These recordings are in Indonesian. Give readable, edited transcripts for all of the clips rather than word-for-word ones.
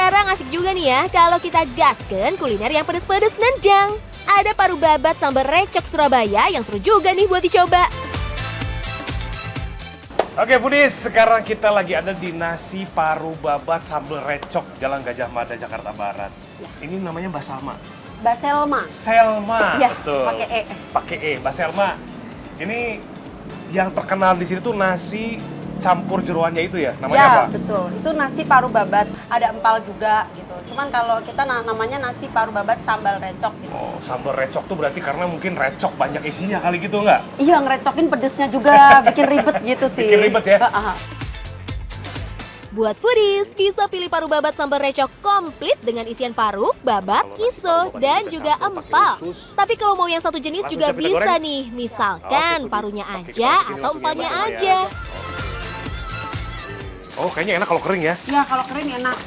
Sekarang asik juga nih ya kalau kita gasken kuliner yang pedes-pedes nendang. Ada paru babat sambal recok Surabaya yang seru juga nih buat dicoba. Oke foodies, sekarang kita lagi ada di nasi paru babat sambal recok Jalan Gajah Mada, Jakarta Barat. Ya. Ini namanya Mbak Salma. Mbak Selma. Selma, Ya, betul. pakai E. Pakai E, Mbak Selma. Ini yang terkenal di sini tuh nasi campur jeroannya itu ya, namanya Ya, apa? betul. Itu nasi paru babat, ada empal juga gitu. Cuman kalau kita namanya nasi paru babat sambal recok gitu. Oh, sambal recok tuh berarti karena mungkin recok banyak isinya kali gitu nggak? Iya, ngerecokin pedesnya juga, bikin ribet gitu sih. Bikin ribet ya? Buat foodies, bisa pilih paru babat sambal recok komplit dengan isian paru, babat, iso, dan juga empal. Tapi kalau mau yang satu jenis Langsung juga siap kita bisa goreng? nih, Oke, misalkan foodies. parunya Oke, aja kita bikin atau langsung empalnya ya, Mbak, aja. Oh, kayaknya enak kalau kering ya. Ya, kalau kering enak.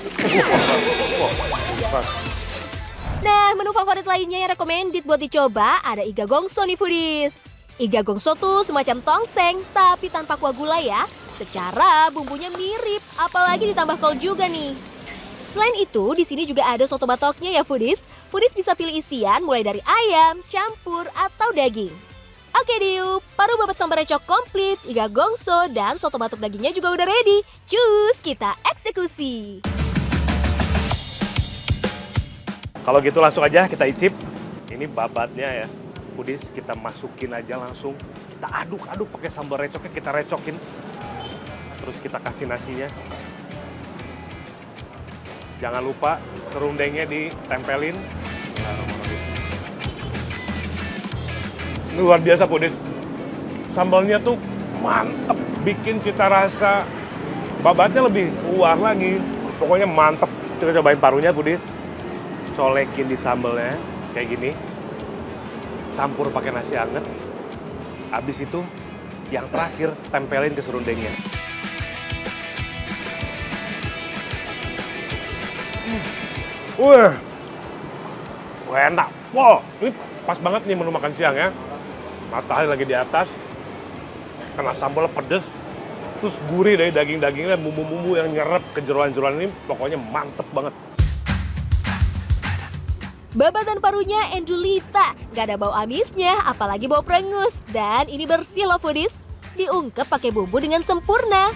Nah, menu favorit lainnya yang recommended buat dicoba ada iga gongso nih foodies. Iga gongso tuh semacam tongseng, tapi tanpa kuah gulai ya. Secara bumbunya mirip, apalagi ditambah kol juga nih. Selain itu, di sini juga ada soto batoknya ya foodies. Foodies bisa pilih isian mulai dari ayam, campur, atau daging. Oke Diu, paru babat sambal recok komplit, iga gongso, dan soto batok dagingnya juga udah ready. Cus, kita eksekusi. Kalau gitu langsung aja kita icip. Ini babatnya ya. Foodies kita masukin aja langsung. Kita aduk-aduk pakai sambal recoknya, kita recokin. Terus kita kasih nasinya. Jangan lupa serundengnya ditempelin. Ini luar biasa foodies. Sambalnya tuh mantep, bikin cita rasa babatnya lebih keluar lagi. Pokoknya mantep. Kita cobain parunya foodies. Colekin di sambalnya kayak gini. Campur pakai nasi anget. Habis itu yang terakhir tempelin ke serundengnya. Wah, enak. Wow, ini pas banget nih menu makan siang ya. Matahari lagi di atas, kena sambal pedes, terus gurih dari daging-dagingnya, bumbu-bumbu yang nyerap ke jeroan-jeroan ini, pokoknya mantep banget. Babat dan parunya endulita, gak ada bau amisnya, apalagi bau perengus. Dan ini bersih loh foodies, diungkep pakai bumbu dengan sempurna.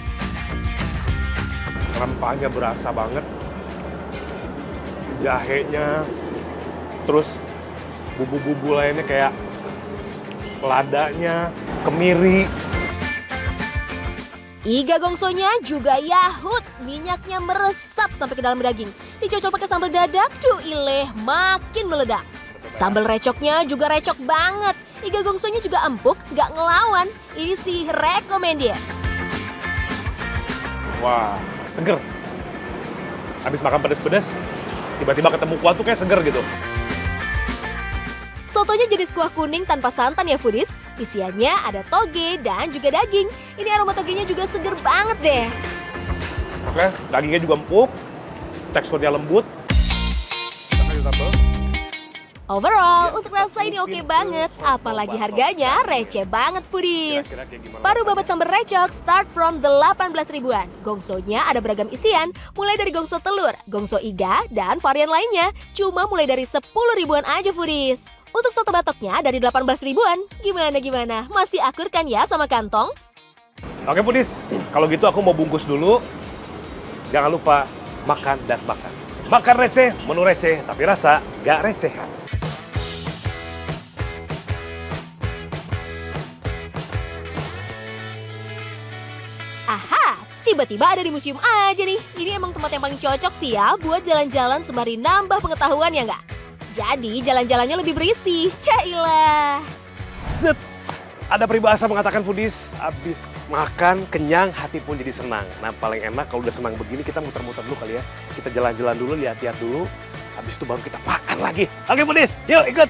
Rempahnya berasa banget, jahenya, terus bumbu-bumbu lainnya kayak ladanya, kemiri. Iga gongsonya juga yahut, minyaknya meresap sampai ke dalam daging. Dicocol pakai sambal dadak, duh ileh, makin meledak. Sambal recoknya juga recok banget. Iga gongsonya juga empuk, gak ngelawan. Ini sih recommended. Wah, seger. Habis makan pedes-pedes, tiba-tiba ketemu kuah tuh kayak seger gitu. Sotonya jenis kuah kuning tanpa santan ya foodies. Isiannya ada toge dan juga daging. Ini aroma togenya juga seger banget deh. Oke, dagingnya juga empuk, teksturnya lembut. Kita kasih sambal. Overall, untuk rasa ini oke banget. Apalagi harganya receh banget foodies. Kira-kira kayak gimana Paru babat rasanya? sambal recok start from 18 ribuan. Gongsonya ada beragam isian, mulai dari gongso telur, gongso iga, dan varian lainnya. Cuma mulai dari 10 ribuan aja foodies. Untuk soto batoknya dari 18 ribuan. Gimana? Masih akur kan ya sama kantong? Oke foodies, kalau gitu aku mau bungkus dulu. Jangan lupa makan dan makan. Makan receh, menu receh, tapi rasa gak receh. Aha, tiba-tiba ada di museum aja nih. Ini emang tempat yang paling cocok sih ya buat jalan-jalan sembari nambah pengetahuan ya nggak? Jadi jalan-jalannya lebih berisi, cailah. Zep. Ada peribahasa mengatakan foodies, abis makan kenyang hati pun jadi senang. Nah paling enak kalau udah senang begini kita muter-muter dulu kali ya. Kita jalan-jalan dulu, lihat-lihat dulu. Habis itu baru kita makan lagi. Oke foodies, yuk ikut.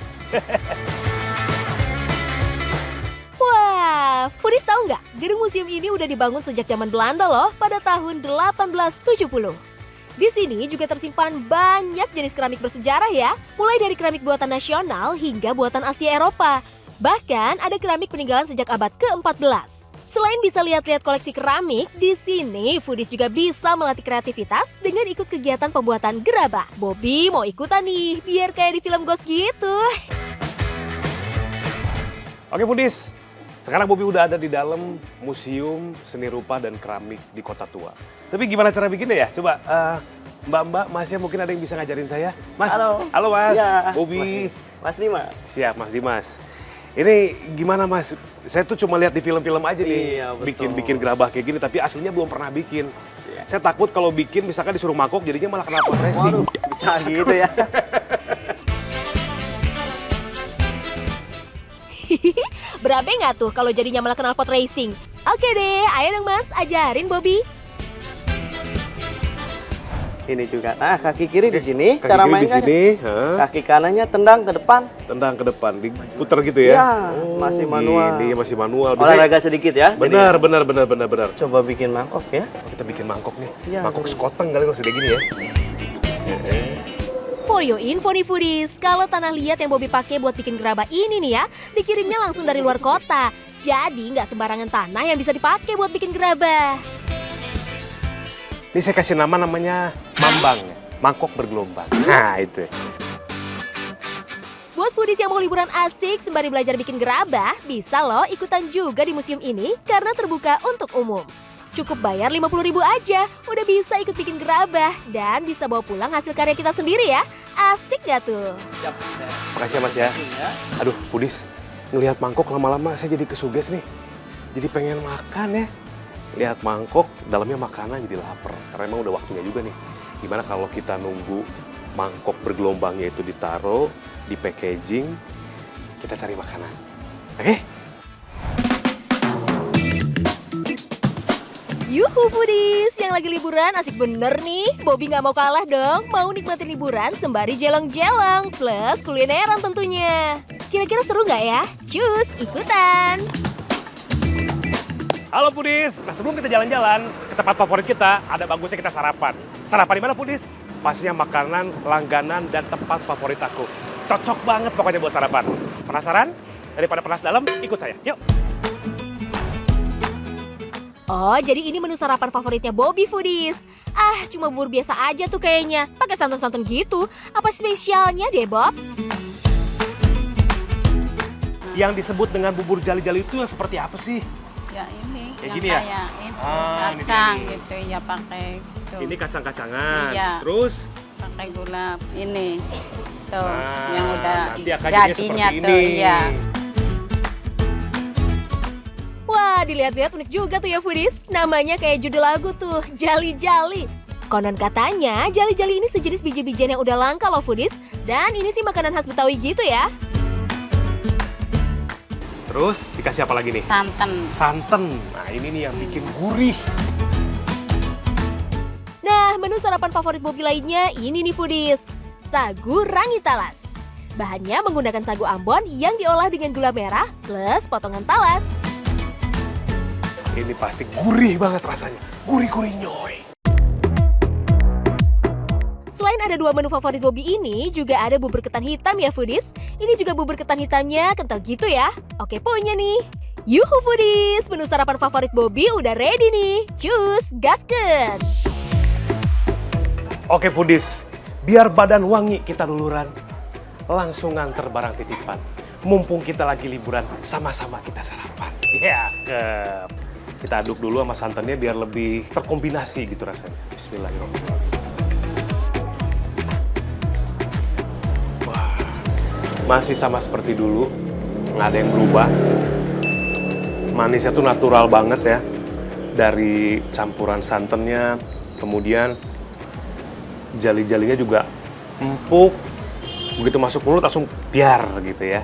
Wah, foodies tahu nggak? Gedung museum ini udah dibangun sejak zaman Belanda loh, pada tahun 1870. Di sini juga tersimpan banyak jenis keramik bersejarah ya, mulai dari keramik buatan nasional hingga buatan Asia Eropa. Bahkan ada keramik peninggalan sejak abad ke-14. Selain bisa lihat-lihat koleksi keramik, di sini foodies juga bisa melatih kreativitas dengan ikut kegiatan pembuatan gerabah. Bobby mau ikutan nih, biar kayak di film Ghost gitu. Oke foodies, sekarang Bobby udah ada di dalam Museum Seni Rupa dan Keramik di Kota Tua. Tapi gimana cara bikinnya ya? Coba Mbak-mbak, Masnya mungkin ada yang bisa ngajarin saya? Mas, halo Mas, Ya, Bobby. Mas Dimas. Siap Mas Dimas. Ini gimana Mas? Saya tuh cuma lihat di film-film aja nih, Iya, betul. bikin gerabah kayak gini, tapi aslinya belum pernah bikin. Iya. Saya takut kalau bikin misalkan disuruh mangkok, jadinya malah kena pot racing. Waduh, bisa gitu ya. Berabe nggak tuh kalau jadinya malah kenal pot racing? Oke deh, ayo dong Mas, ajarin Bobby. Ini juga. Nah, kaki kiri di sini, Kaki cara kiri di mainnya. sini, hah? Kaki kanannya tendang ke depan. Tendang ke depan, diputer gitu ya? Ya, masih manual. Ini masih manual. Olahraga sedikit ya. Benar. Coba bikin mangkok ya. Oh, kita bikin mangkok nih. Iya, Mangkok harus. sekoteng kali kalau segede gini ya. For your info nih foodies, kalau tanah liat yang Bobby pakai buat bikin gerabah ini nih ya, dikirimnya langsung dari luar kota. Jadi nggak sembarangan tanah yang bisa dipakai buat bikin gerabah. Ini saya kasih namanya Mambang, mangkok bergelombang. Nah itu. Buat foodies yang mau liburan asik sembari belajar bikin gerabah, bisa loh ikutan juga di museum ini karena terbuka untuk umum. Cukup bayar 50.000 aja, udah bisa ikut bikin gerabah dan bisa bawa pulang hasil karya kita sendiri ya. Asik gak tuh? Makasih ya Mas ya. Aduh, Pudis, ngelihat mangkok lama-lama saya jadi kesuges nih. Jadi pengen makan ya. Lihat mangkok, dalamnya makanan jadi lapar. Karena emang udah waktunya juga nih. Gimana kalau kita nunggu mangkok bergelombangnya itu ditaruh, di packaging, kita cari makanan. Oke? Yuhu foodies, yang lagi liburan asik bener nih. Bobby nggak mau kalah dong, mau nikmatin liburan sembari jelong-jelong, plus kulineran tentunya. Kira-kira seru nggak ya? Cus, ikutan! Halo Pudis, nah sebelum kita jalan-jalan ke tempat favorit kita, ada bagusnya kita sarapan. Sarapan di mana Pudis? Pastinya makanan, langganan, dan tempat favorit aku. Cocok banget pokoknya buat sarapan. Penasaran? Daripada penas dalam, ikut saya. Yuk! Oh, jadi ini menu sarapan favoritnya Bobby foodies. Ah, cuma bubur biasa aja tuh kayaknya. Pakai santan-santan gitu. Apa spesialnya deh, Bob? Yang disebut dengan bubur jali-jali itu yang seperti apa sih? Ya ini, Kayak yang gini ya? kayak itu, Ah, ini kacang dia nih. gitu ya pakai itu. Ini kacang-kacangan. Iya. Terus? Pakai gula ini. Tuh, Nah, yang udah nanti akan jadinya jadinya seperti tuh, ini. iya. Wah, dilihat-lihat unik juga tuh ya foodies. Namanya kayak judul lagu tuh, Jali-Jali. Konon katanya, jali-jali ini sejenis biji-bijian yang udah langka loh foodies. Dan ini sih makanan khas Betawi gitu ya. Terus dikasih apa lagi nih? Santan. Santan. Nah ini nih yang bikin gurih. Nah, menu sarapan favorit Bobby lainnya ini nih foodies. Sagu rangi talas. Bahannya menggunakan sagu Ambon yang diolah dengan gula merah plus potongan talas. Ini pasti gurih banget rasanya. Gurih-gurih nyoy. Selain ada dua menu favorit Bobby ini, juga ada bubur ketan hitam ya foodies. Ini juga bubur ketan hitamnya kental gitu ya. Oke punya nih. Yuhu foodies, menu sarapan favorit Bobby udah ready nih. Cus, gasken! Oke Foodies, biar badan wangi kita luluran. Langsung nganter barang titipan. Mumpung kita lagi liburan, sama-sama kita sarapan. Ya, kita aduk dulu sama santannya biar lebih terkombinasi gitu rasanya. Bismillahirrahmanirrahim. Wah, masih sama seperti dulu, nggak ada yang berubah. Manisnya tuh natural banget ya. Dari campuran santannya, kemudian jali-jalinya juga empuk. Begitu masuk mulut langsung biar gitu ya.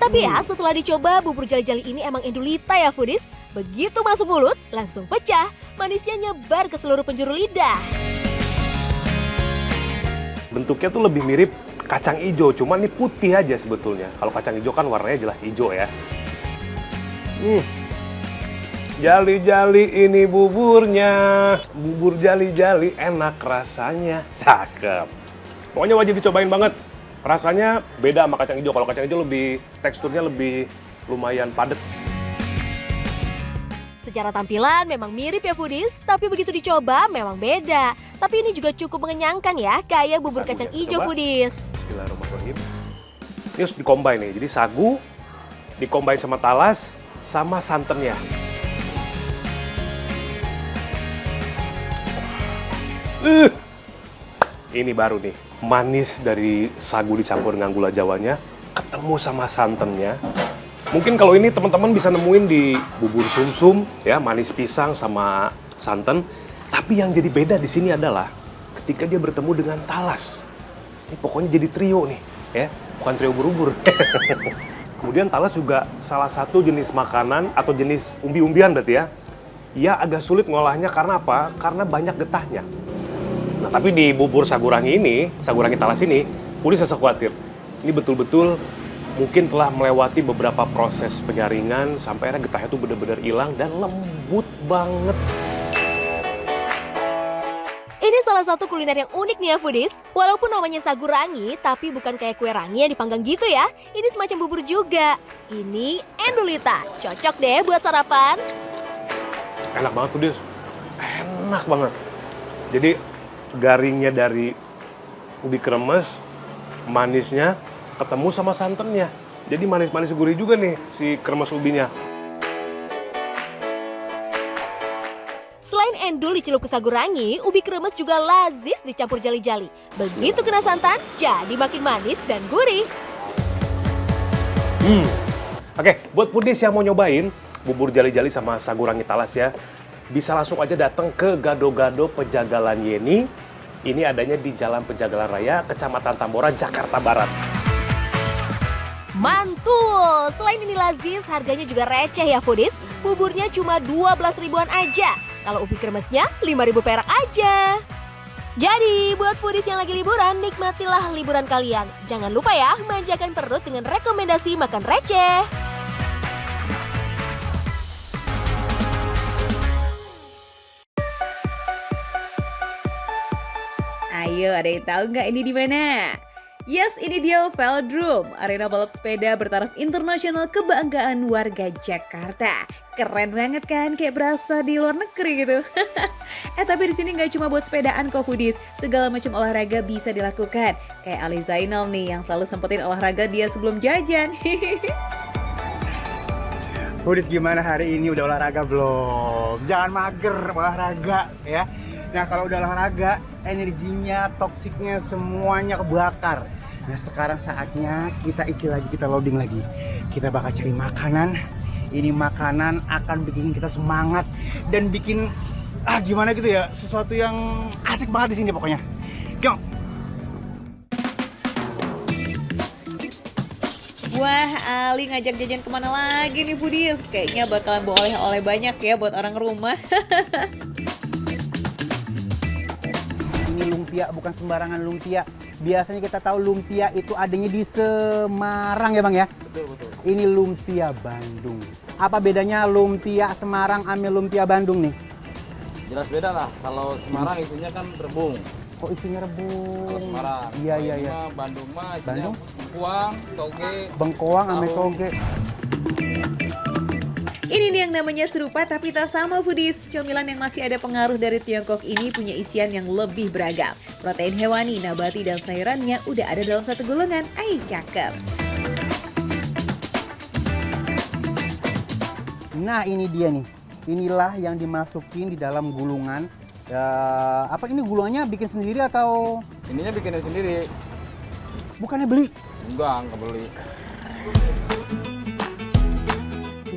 Tapi ya setelah dicoba bubur jali-jali ini emang endulita ya foodies. Begitu masuk mulut langsung pecah. Manisnya nyebar ke seluruh penjuru lidah. Bentuknya tuh lebih mirip kacang ijo, cuman ini putih aja sebetulnya. Kalau kacang ijo kan warnanya jelas ijo ya. Jali-jali ini buburnya, bubur jali-jali enak rasanya, cakep. Pokoknya wajib dicobain banget. Rasanya beda sama kacang hijau. Kalau kacang hijau lebih teksturnya lebih lumayan padat. Secara tampilan memang mirip ya foodies, tapi begitu dicoba memang beda. Tapi ini juga cukup mengenyangkan ya, kayak bubur kacang hijau Coba. foodies. Bismillahirrahmanirrahim. Ini harus dikombin nih. Jadi sagu dikombin sama talas sama santannya. Ini baru nih, manis dari sagu dicampur dengan gula jawanya, ketemu sama santannya. Mungkin kalau ini teman-teman bisa nemuin di bubur sumsum, ya manis pisang sama santan. Tapi yang jadi beda di sini adalah ketika dia bertemu dengan talas. Ini pokoknya jadi trio nih, ya bukan trio berubur. Kemudian talas juga salah satu jenis makanan atau jenis umbi-umbian berarti ya. Ya agak sulit ngolahnya karena apa? Karena banyak getahnya. Nah, tapi di bubur sagurangi ini, sagurangi talas ini, Foodies rasa khawatir. Ini betul-betul mungkin telah melewati beberapa proses penyaringan sampai akhirnya getahnya tuh benar-benar hilang dan lembut banget. Ini salah satu kuliner yang unik nih ya foodies. Walaupun namanya sagurangi, tapi bukan kayak kue rangi yang dipanggang gitu ya. Ini semacam bubur juga. Ini endulita, cocok deh buat sarapan. Enak banget Foodies, enak banget. Jadi garingnya dari ubi kremes, manisnya ketemu sama santannya. Jadi manis-manis gurih juga nih si kremes ubinya. Selain endul dicelup ke sagurangi, ubi kremes juga lazis dicampur jali-jali. Begitu kena santan, jadi makin manis dan gurih. Oke, buat Foodies yang mau nyobain bubur jali-jali sama sagurangi talas ya, bisa langsung aja datang ke Gado-Gado Pejagalan Yeni. Ini adanya di Jalan Pejagalan Raya, Kecamatan Tambora, Jakarta Barat. Mantul! Selain ini lazis, harganya juga receh ya foodies. Buburnya cuma 12 ribuan aja. Kalau ubi kremesnya 5.000 perak aja. Jadi, buat foodies yang lagi liburan, nikmatilah liburan kalian. Jangan lupa ya, manjakan perut dengan rekomendasi makan receh. Ayo, ada yang tahu nggak ini di mana? Yes, ini dia Velodrome, arena balap sepeda bertaraf internasional kebanggaan warga Jakarta. Keren banget kan, kayak berasa di luar negeri gitu. Tapi di sini nggak cuma buat sepedaan kok foodies, segala macam olahraga bisa dilakukan. Kayak Ali Zainal nih yang selalu sempetin olahraga dia sebelum jajan. Foodies gimana hari ini, udah olahraga belum? Jangan mager olahraga ya. Nah kalau udah olahraga, energinya, toksiknya semuanya kebakar. Nah sekarang saatnya kita isi lagi, kita loading lagi. Kita bakal cari makanan. Ini makanan akan bikin kita semangat dan bikin gimana gitu ya, sesuatu yang asik banget di sini pokoknya. Go! Wah, Ali ngajak jajan kemana lagi nih foodies? Kayaknya bakalan bawa oleh-oleh banyak ya buat orang rumah. Ini lumpia, bukan sembarangan lumpia. Biasanya kita tahu lumpia itu adanya di Semarang ya Bang ya? Betul. Ini lumpia Bandung. Apa bedanya lumpia Semarang sama lumpia Bandung nih? Jelas beda lah. Kalau Semarang isinya kan rebung. Kok isinya rebung? Kalau Semarang. Iya. Bandung mah isinya Bandung? bengkoang, toge. Bengkoang sama toge. Ini nih yang namanya serupa tapi tak sama foodies. Camilan yang masih ada pengaruh dari Tiongkok ini punya isian yang lebih beragam. Protein hewani, nabati, dan sayurannya udah ada dalam satu gulungan. Cakep. Nah ini dia nih. Inilah yang dimasukin di dalam gulungan. Apa ini gulungannya bikin sendiri atau? Ininya bikinnya sendiri. Bukannya beli? Enggak beli.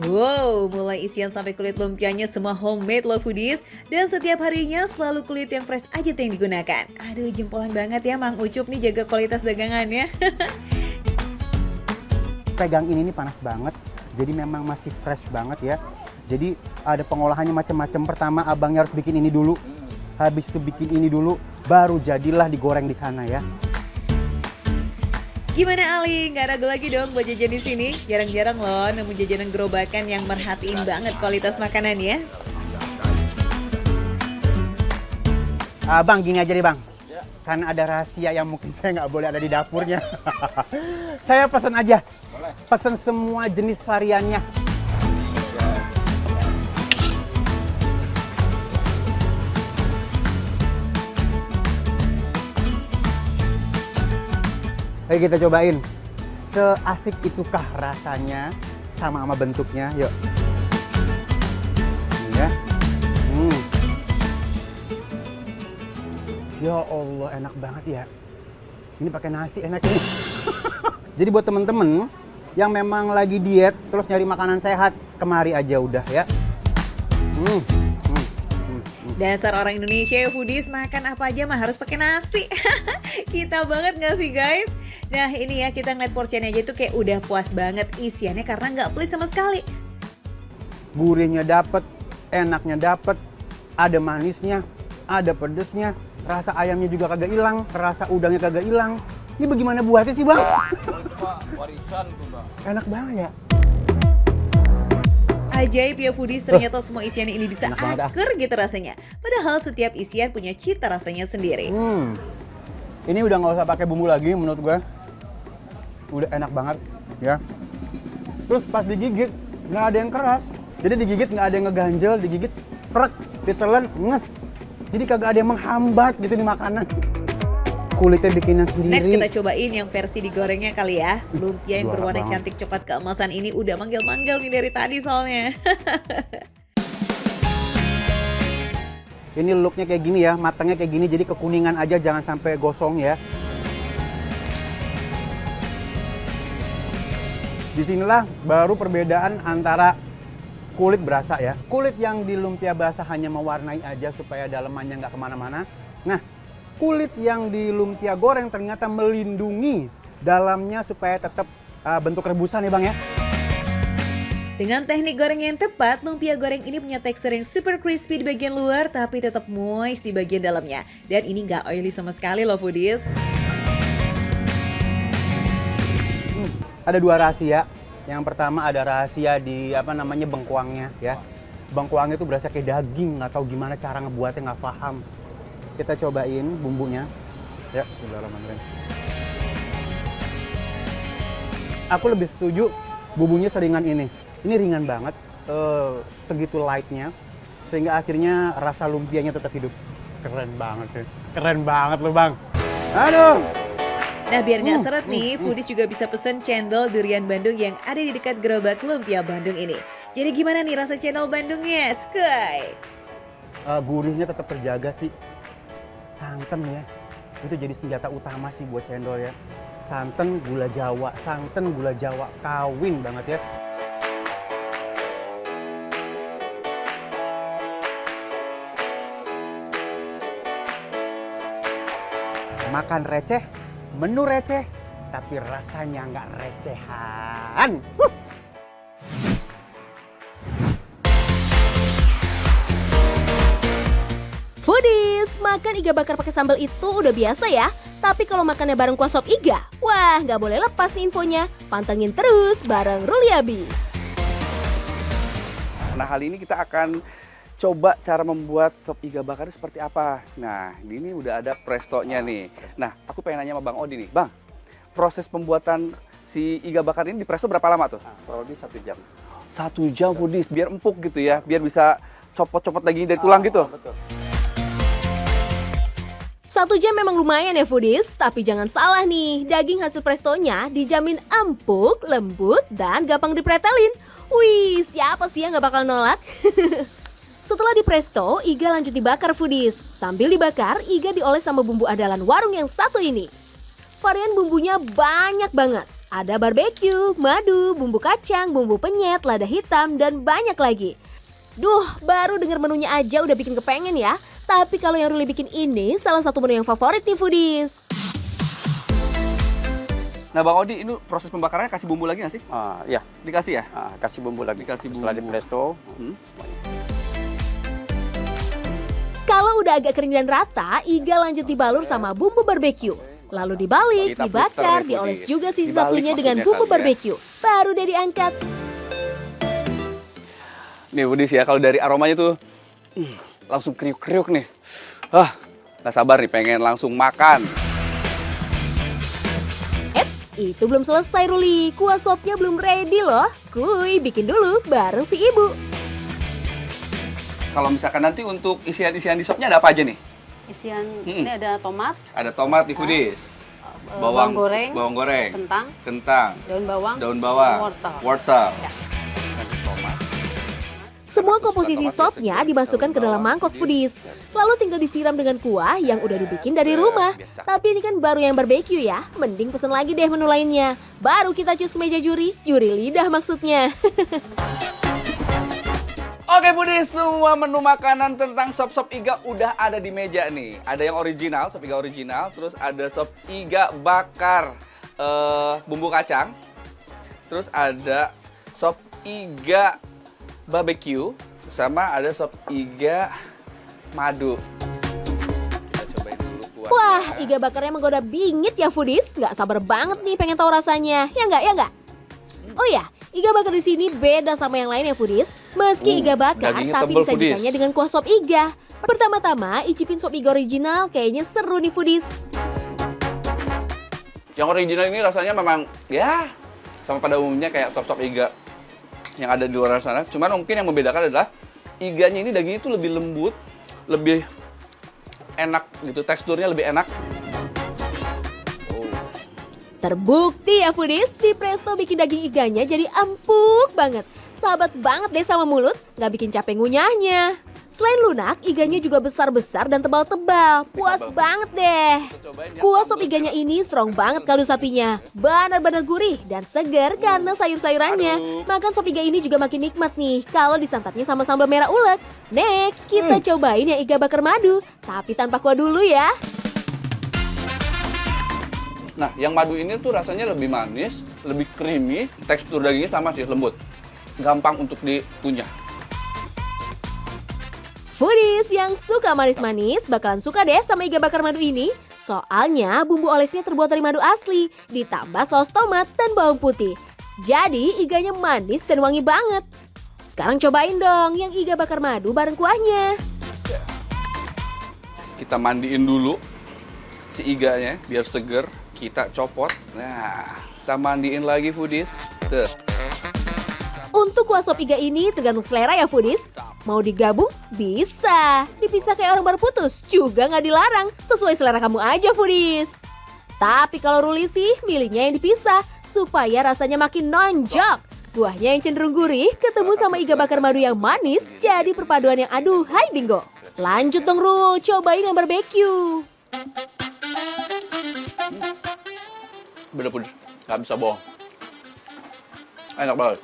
Wow, mulai isian sampai kulit lumpianya semua homemade loh foodies. Dan setiap harinya selalu kulit yang fresh aja yang digunakan. Aduh, jempolan banget ya Mang Ucup nih jaga kualitas dagangannya. Pegang ini nih panas banget. Jadi memang masih fresh banget ya. Jadi ada pengolahannya macam-macam. Pertama abangnya harus bikin ini dulu. Habis itu bikin ini dulu, baru jadilah digoreng di sana ya. Gimana Ali? Nggak ragu lagi dong buat jajan di sini? Jarang-jarang loh nemu jajanan gerobakan yang merhatiin banget kualitas makanannya. Bang, gini aja deh Bang. Karena ada rahasia yang mungkin saya nggak boleh ada di dapurnya. Saya pesan aja. Pesan semua jenis variannya. Ayo kita cobain. Seasik itukah rasanya sama bentuknya? Yuk. Ini ya. Ya Allah, enak banget ya. Ini pakai nasi enak ini. Jadi buat temen-temen yang memang lagi diet terus nyari makanan sehat, kemari aja udah ya. Dasar orang Indonesia ya foodies, makan apa aja mah harus pakai nasi. Kita banget gak sih guys? Nah ini ya, kita ngeliat porsinya aja tuh kayak udah puas banget isiannya karena nggak pelit sama sekali. Gurihnya dapet, enaknya dapet, ada manisnya, ada pedesnya, rasa ayamnya juga kagak hilang, rasa udangnya kagak hilang. Ini bagaimana buatnya sih bang? Cuma warisan tuh bang. Enak banget ya. Ajaib ya foodies, ternyata semua isian ini bisa Enak banget, akur gitu rasanya. Padahal setiap isian punya cita rasanya sendiri. Ini udah nggak usah pakai bumbu lagi menurut gue. Udah enak banget ya. Terus pas digigit nggak ada yang keras. Jadi digigit nggak ada yang ngeganjel, digigit prek, ditelan nges. Jadi kagak ada yang menghambat gitu di makanan. Kulitnya bikinan sendiri. Next kita cobain yang versi digorengnya kali ya. Lumpia yang Juara berwarna banget. cantik coklat keemasan ini udah manggil-manggil nih dari tadi soalnya. Ini looknya kayak gini ya, matangnya kayak gini, jadi kekuningan aja, jangan sampai gosong ya. Disinilah baru perbedaan antara kulit berasa ya. Kulit yang di lumpia basah hanya mewarnai aja supaya dalemannya nggak kemana-mana. Nah, kulit yang di lumpia goreng ternyata melindungi dalamnya supaya tetap bentuk rebusan ya bang ya. Dengan teknik goreng yang tepat, lumpia goreng ini punya tekstur yang super crispy di bagian luar tapi tetap moist di bagian dalamnya. Dan ini nggak oily sama sekali loh foodies. Ada dua rahasia. Yang pertama ada rahasia di bengkuangnya ya. Bengkuangnya itu berasa kayak daging, nggak tahu gimana cara ngebuatnya, nggak paham. Kita cobain bumbunya. Ya, bismillahirrahmanirrahim. Aku lebih setuju bumbunya seringan ini. Ini ringan banget, segitu lightnya, sehingga akhirnya rasa lumpianya tetap hidup. Keren banget sih. Keren banget loh bang. Aduh. Nah biar nggak seret nih, foodies juga bisa pesen cendol durian Bandung yang ada di dekat gerobak lumpia Bandung ini. Jadi gimana nih rasa cendol Bandungnya, Skoy? Gurihnya tetap terjaga sih. Santan ya, itu jadi senjata utama sih buat cendol ya. Santan gula Jawa, kawin banget ya. Makan receh, menu receh, tapi rasanya nggak recehan. Foodies, makan iga bakar pakai sambal itu udah biasa ya. Tapi kalau makannya bareng kuah sop iga, wah nggak boleh lepas nih infonya. Pantengin terus bareng Ruliabi. Nah, kali ini kita akan coba cara membuat sop iga bakar seperti apa. Nah, ini udah ada prestonya nih. Nah, aku pengen nanya sama Bang Odi nih. Bang, proses pembuatan si iga bakar ini di presto berapa lama tuh? Kurang lebih 1 jam. 1 jam, Foodies, biar empuk gitu ya. Biar bisa copot-copot daging dari tulang gitu. Betul. 1 jam memang lumayan ya Foodies, tapi jangan salah nih, daging hasil prestonya dijamin empuk, lembut, dan gampang dipretelin. Wih, siapa sih yang gak bakal nolak? Setelah di presto, iga lanjut dibakar Foodies. Sambil dibakar, iga dioles sama bumbu andalan warung yang satu ini. Varian bumbunya banyak banget. Ada barbeque, madu, bumbu kacang, bumbu penyet, lada hitam, dan banyak lagi. Duh, baru denger menunya aja udah bikin kepengen ya. Tapi kalau yang Ruli bikin ini salah satu menu yang favorit nih Foodies. Nah, Bang Odi, ini proses pembakarannya kasih bumbu lagi nggak sih? Ya, Dikasih ya? kasih bumbu lagi. Dikasih Setelah di bumbu. presto, Kalau udah agak kering dan rata, iga lanjut dibalur sama bumbu barbeque. Lalu dibalik, Kita dibakar, puter nih, dioles Foodies. juga sisi Dibalik satunya dengan maksudnya bumbu kali ya. barbeque. Baru deh diangkat. Nih, Foodies ya, kalau dari aromanya tuh langsung kriuk-kriuk nih. Nggak sabar nih, pengen langsung makan. Eits, itu belum selesai Ruli. Kuah sopnya belum ready loh. Kuy, bikin dulu bareng si ibu. Kalau misalkan nanti untuk isian-isian di sopnya ada apa aja nih? Isian ini ada tomat, Ada tomat nih, Foodies. bawang goreng, bawang goreng, kentang, kentang, daun bawang, wortel. Ya. Semua komposisi sopnya dimasukkan ke dalam mangkok foodies. Lalu tinggal disiram dengan kuah yang udah dibikin dari rumah. Tapi ini kan baru yang barbeque ya. Mending pesen lagi deh menu lainnya. Baru kita cus ke meja juri lidah maksudnya. Oke foodies, semua menu makanan tentang sop-sop iga udah ada di meja nih. Ada yang original, sop iga original, terus ada sop iga bakar bumbu kacang. Terus ada sop iga barbecue, sama ada sop iga madu. Kita cobain dulu kuahnya. Wah, iga bakarnya menggoda bingit ya foodies. Nggak sabar banget nih pengen tahu rasanya. Ya nggak? Oh ya, iga bakar di sini beda sama yang lain ya foodies. Meski iga bakar, dagingnya tapi tebel, disajikannya foodies. dengan kuah sop iga. Pertama-tama, icipin sop iga original kayaknya seru nih foodies. Yang original ini rasanya memang ya sama pada umumnya kayak sop-sop iga yang ada di luar sana. Cuman mungkin yang membedakan adalah iganya ini dagingnya itu lebih lembut, lebih enak gitu, teksturnya lebih enak. Terbukti ya foodies, di Presto bikin daging iganya jadi empuk banget. Sahabat banget deh sama mulut, nggak bikin capek ngunyahnya. Selain lunak, iganya juga besar-besar dan tebal-tebal. Puas banget deh. Kuah sop iganya ini strong banget kaldu sapinya. Benar-benar gurih dan segar karena sayur-sayurannya. Makan sop iga ini juga makin nikmat nih kalau disantapnya sama sambal merah ulek. Next, kita cobain yang iga bakar madu. Tapi tanpa kuah dulu ya. Nah, yang madu ini tuh rasanya lebih manis, lebih creamy, tekstur dagingnya sama sih, lembut. Gampang untuk dikunyah. Foodies yang suka manis-manis bakalan suka deh sama iga bakar madu ini. Soalnya bumbu olesnya terbuat dari madu asli, ditambah saus tomat dan bawang putih. Jadi iganya manis dan wangi banget. Sekarang cobain dong yang iga bakar madu bareng kuahnya. Kita mandiin dulu si iganya biar seger. Kita copot. Nah, kita mandiin lagi foodies. Tuh. Untuk kuah sop iga ini tergantung selera ya foodies. Mau digabung? Bisa. Dipisah kayak orang baru putus? Juga nggak dilarang. Sesuai selera kamu aja foodies. Tapi kalau Ruli sih milihnya yang dipisah supaya rasanya makin nonjok. Kuahnya yang cenderung gurih ketemu sama iga bakar madu yang manis jadi perpaduan yang aduhai bingo. Lanjut dong Rul, cobain yang barbeque. Bener-bener, nggak bisa bohong. Enak banget.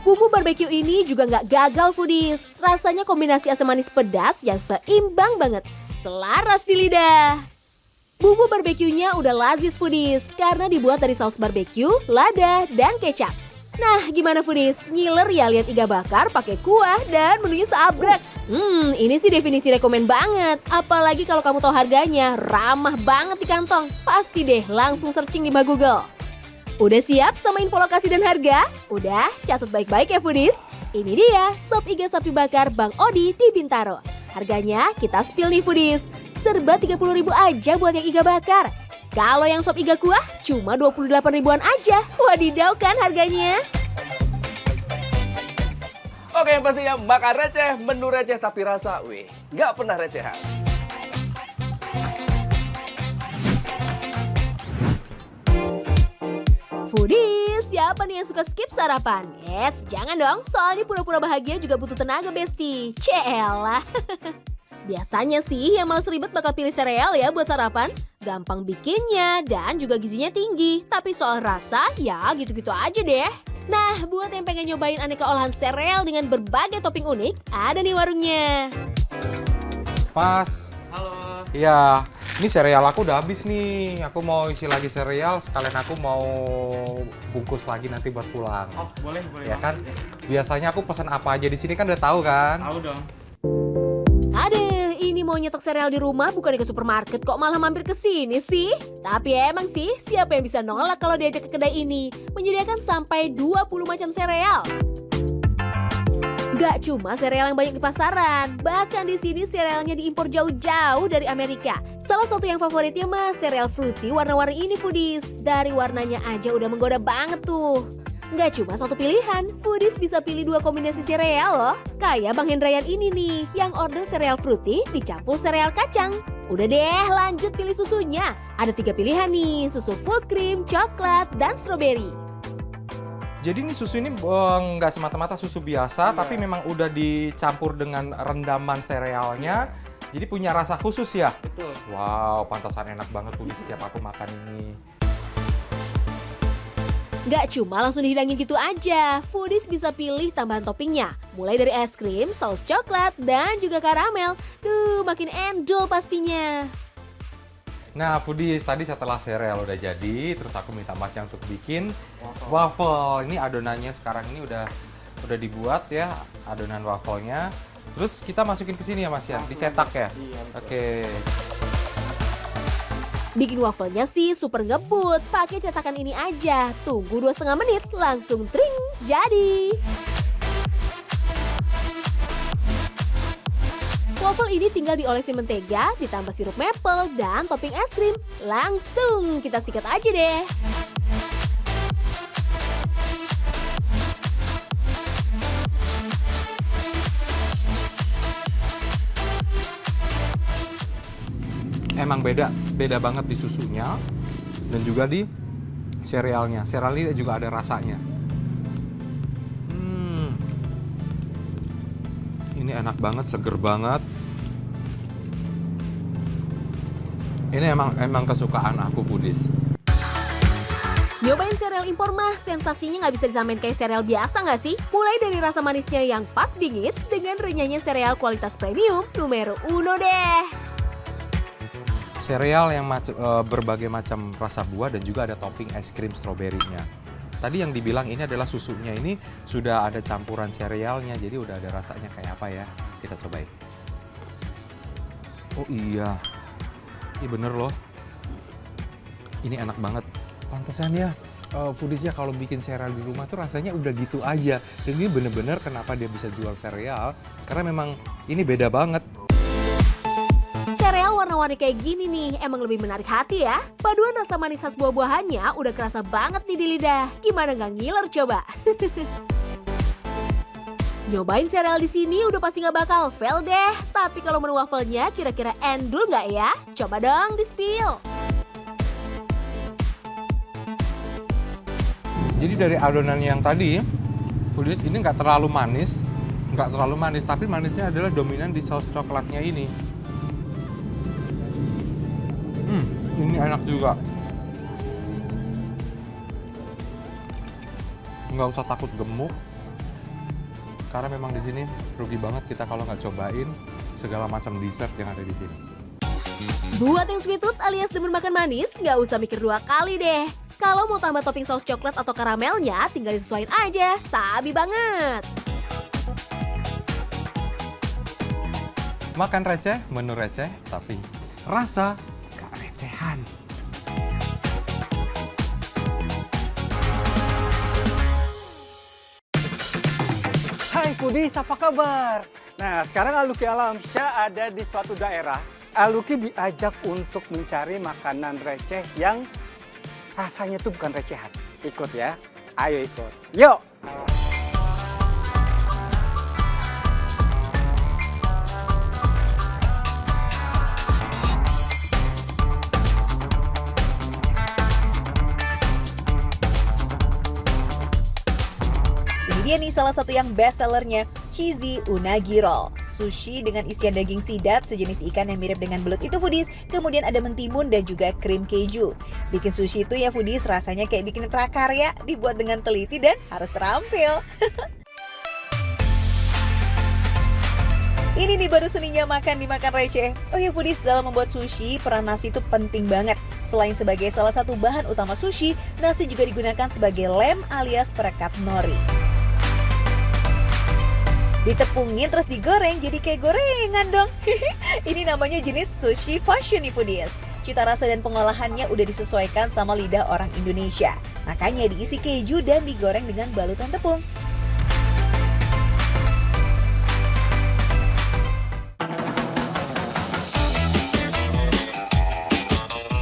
Bumbu barbeque ini juga nggak gagal foodies. Rasanya kombinasi asam manis pedas yang seimbang banget. Selaras di lidah. Bumbu barbeque-nya udah lazis foodies karena dibuat dari saus barbeque, lada, dan kecap. Nah, gimana foodies? Ngiler ya lihat iga bakar pakai kuah dan menunya seabrek. Ini sih definisi rekomen banget. Apalagi kalau kamu tahu harganya, ramah banget di kantong. Pasti deh langsung searching di Google. Udah siap sama info lokasi dan harga? Udah? Catat baik-baik ya foodies. Ini dia sop iga sapi bakar Bang Odi di Bintaro. Harganya kita spill nih foodies. Serba 30.000 aja buat yang iga bakar. Kalau yang sop iga kuah cuma 28 ribuan aja. Wadidaw kan harganya? Oke, yang pastinya makan receh, menu receh tapi rasa, wih, nggak pernah recehan. Foodies, siapa nih yang suka skip sarapan? Yes, jangan dong, soalnya pura-pura bahagia juga butuh tenaga besti. Ceelah. Biasanya sih yang males ribet bakal pilih sereal ya buat sarapan. Gampang bikinnya dan juga gizinya tinggi. Tapi soal rasa ya gitu-gitu aja deh. Nah, buat yang pengen nyobain aneka olahan sereal dengan berbagai topping unik, ada nih warungnya. Mas. Halo. Iya, ini sereal aku udah habis nih. Aku mau isi lagi sereal, sekalian aku mau bungkus lagi nanti buat pulang. Oh, boleh. Ya kan? Biasanya aku pesan apa aja di sini kan udah tahu kan? Tahu dong. Aduh, ini mau nyetok sereal di rumah bukan ke supermarket kok malah mampir ke sini sih. Tapi emang sih, siapa yang bisa nolak kalau diajak ke kedai ini? Menyediakan sampai 20 macam sereal. Gak cuma sereal yang banyak di pasaran, bahkan di sini serealnya diimpor jauh-jauh dari Amerika. Salah satu yang favoritnya mah sereal fruity warna-warni ini foodies. Dari warnanya aja udah menggoda banget tuh. Gak cuma satu pilihan, foodies bisa pilih 2 kombinasi sereal loh. Kayak Bang Hendrayan ini nih, yang order sereal fruity dicampur sereal kacang. Udah deh, lanjut pilih susunya. Ada 3 pilihan nih, susu full cream, coklat, dan strawberry. Jadi ini susu ini nggak semata-mata susu biasa, tapi memang udah dicampur dengan rendaman serealnya. Jadi punya rasa khusus ya? Betul. Wow, pantasan enak banget tuh setiap aku makan ini. Gak cuma langsung dihidangin gitu aja, foodies bisa pilih tambahan toppingnya. Mulai dari es krim, saus coklat, dan juga karamel. Duh, makin endol pastinya. Nah, foodies, tadi setelah sereal udah jadi, terus aku minta Masnya untuk bikin waffle. Ini adonannya sekarang ini udah dibuat ya, adonan wafelnya. Terus kita masukin ke sini ya Mas ya, dicetak ya? Iya, betul. Oke. Bikin wafelnya sih super ngebut, pakai cetakan ini aja. Tunggu 2,5 menit, langsung tring, jadi. Waffle ini tinggal diolesi mentega, ditambah sirup maple, dan topping es krim. Langsung kita sikat aja deh. Emang beda banget di susunya dan juga di serealnya. Sereal ini juga ada rasanya. Ini enak banget, seger banget. Ini emang kesukaan aku, foodies. Nyobain sereal impor mah, sensasinya nggak bisa disamain kayak sereal biasa nggak sih? Mulai dari rasa manisnya yang pas bingits dengan renyahnya sereal kualitas premium numero 1 deh. Sereal yang berbagai macam rasa buah dan juga ada topping es krim stroberinya. Tadi yang dibilang ini adalah susunya, ini sudah ada campuran serealnya, jadi udah ada rasanya kayak apa ya. Kita cobain. Oh iya, ini bener loh. Ini enak banget. Pantesan ya, foodies ya kalau bikin sereal di rumah tuh rasanya udah gitu aja. Dan ini bener-bener kenapa dia bisa jual sereal, karena memang ini beda banget. Sereal warna-warni kayak gini nih emang lebih menarik hati ya. Paduan rasa manis khas buah-buahannya udah kerasa banget nih di lidah. Gimana nggak ngiler coba? Nyobain sereal di sini udah pasti nggak bakal fail deh. Tapi kalau menu wafelnya kira-kira endul nggak ya? Coba dong di-spill. Jadi dari adonan yang tadi, foodies ini nggak terlalu manis, tapi manisnya adalah dominan di saus coklatnya ini. Ini enak juga. Nggak usah takut gemuk, karena memang di sini rugi banget kita kalau nggak cobain segala macam dessert yang ada di sini. Buat yang sweet tooth alias demen makan manis, nggak usah mikir 2 kali deh. Kalau mau tambah topping saus coklat atau karamelnya, tinggal disesuaiin aja. Sabi banget. Makan receh, menu receh, tapi rasa gak recehan. Hai foodies, apa kabar? Nah, sekarang Aluki Alamsyah ada di suatu daerah. Aluki diajak untuk mencari makanan receh yang rasanya tuh bukan recehan. Ikut ya, ayo ikut. Yuk! Ini dia nih salah satu yang best sellernya, cheesy unagi roll. Sushi dengan isian daging sidap sejenis ikan yang mirip dengan belut itu foodies. Kemudian ada mentimun dan juga krim keju. Bikin sushi itu ya foodies rasanya kayak bikin prakarya, dibuat dengan teliti dan harus terampil. Ini nih baru seninya makan dimakan receh. Oh ya foodies, dalam membuat sushi peran nasi itu penting banget. Selain sebagai salah satu bahan utama sushi, nasi juga digunakan sebagai lem alias perekat nori. Ditepungin terus digoreng jadi kayak gorengan dong. Ini namanya jenis sushi fusion nih foodies. Cita rasa dan pengolahannya udah disesuaikan sama lidah orang Indonesia. Makanya diisi keju dan digoreng dengan balutan tepung.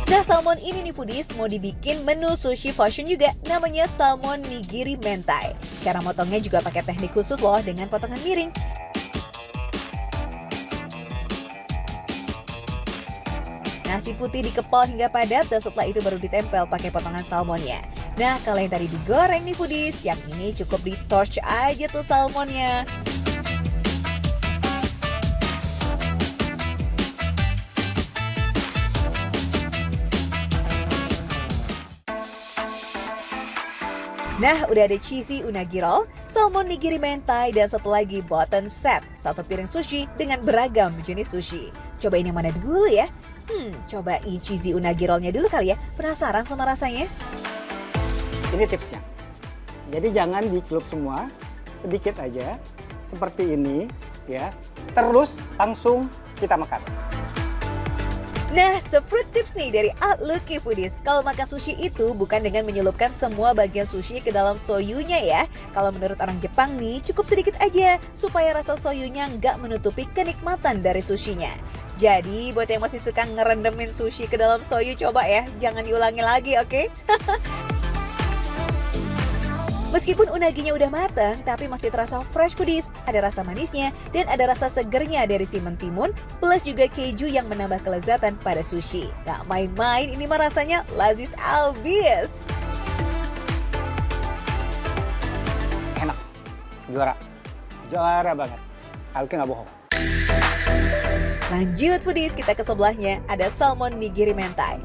Nah, salmon ini nih foodies mau dibikin menu sushi fusion juga, namanya salmon nigiri mentai. Cara motongnya juga pakai teknik khusus loh dengan potongan miring. nasi putih dikepal hingga padat dan setelah itu baru ditempel pakai potongan salmonnya. Nah, kalau yang tadi digoreng nih foodies, yang ini cukup di torch aja tuh salmonnya. Nah, udah ada cheesy unagi roll, salmon nigiri mentai, dan satu lagi button set. Satu piring sushi dengan beragam jenis sushi. Cobain yang mana dulu ya? Cobain cheesy unagi rollnya dulu kali ya. Penasaran sama rasanya? Ini tipsnya. Jadi jangan dicelup semua, sedikit aja. Seperti ini ya. Terus langsung kita makan. Nah, se-fruit tips nih dari Lucky Foodies. Kalau makan sushi itu bukan dengan menyelupkan semua bagian sushi ke dalam soyunya ya. Kalau menurut orang Jepang nih, cukup sedikit aja supaya rasa soyunya nggak menutupi kenikmatan dari sushinya. Jadi, buat yang masih suka ngerendemin sushi ke dalam soyu, coba ya. Jangan diulangi lagi, oke? Meskipun unaginya udah matang, tapi masih terasa fresh foodies. Ada rasa manisnya dan ada rasa segernya dari si mentimun, plus juga keju yang menambah kelezatan pada sushi. Gak main-main, ini mah rasanya lazis abis. Enak, juara banget. Alki nggak bohong. Lanjut foodies, kita ke sebelahnya. Ada salmon nigiri mentai.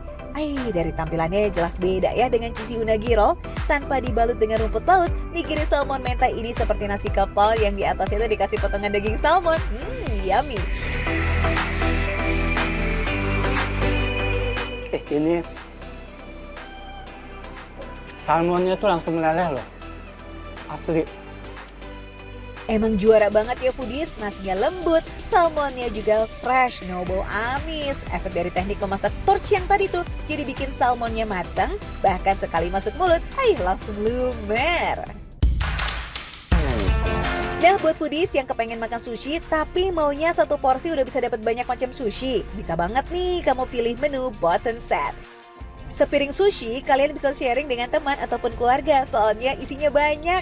Dari tampilannya jelas beda ya dengan cheesy unagi roll. Tanpa dibalut dengan rumput laut, nigiri salmon mentai ini seperti nasi kapal yang di atasnya itu dikasih potongan daging salmon. Yummy. Ini salmonnya tuh langsung meleleh loh. Asli. Emang juara banget ya foodies, nasinya lembut, salmonnya juga fresh, no bau amis. Efek dari teknik memasak torch yang tadi tuh jadi bikin salmonnya matang, bahkan sekali masuk mulut, langsung lumer. Nah, buat foodies yang kepengen makan sushi tapi maunya satu porsi udah bisa dapat banyak macam sushi, bisa banget nih kamu pilih menu button set. Sepiring sushi kalian bisa sharing dengan teman ataupun keluarga, soalnya isinya banyak.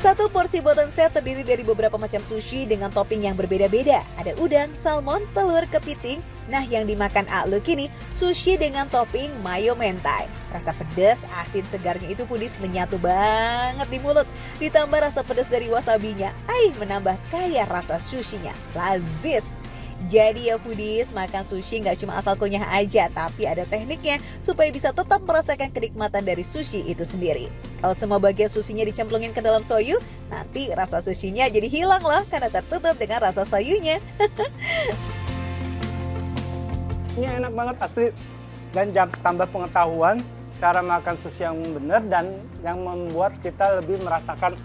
Satu porsi button set terdiri dari beberapa macam sushi dengan topping yang berbeda-beda. Ada udang, salmon, telur, kepiting. Nah, yang dimakan Lucky ini sushi dengan topping mayo mentai. Rasa pedas, asin, segarnya itu foodies menyatu banget di mulut. Ditambah rasa pedas dari wasabinya, menambah kaya rasa sushinya. Lazis! Jadi ya foodies, makan sushi nggak cuma asal kunyah aja, tapi ada tekniknya supaya bisa tetap merasakan kenikmatan dari sushi itu sendiri. Kalau semua bagian sushinya dicemplungin ke dalam soyu, nanti rasa sushinya jadi hilang loh karena tertutup dengan rasa soyunya. Ini enak banget asli dan tambah pengetahuan cara makan sushi yang benar dan yang membuat kita lebih merasakan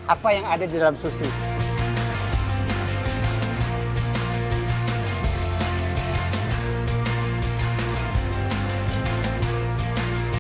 apa yang ada di dalam sushi.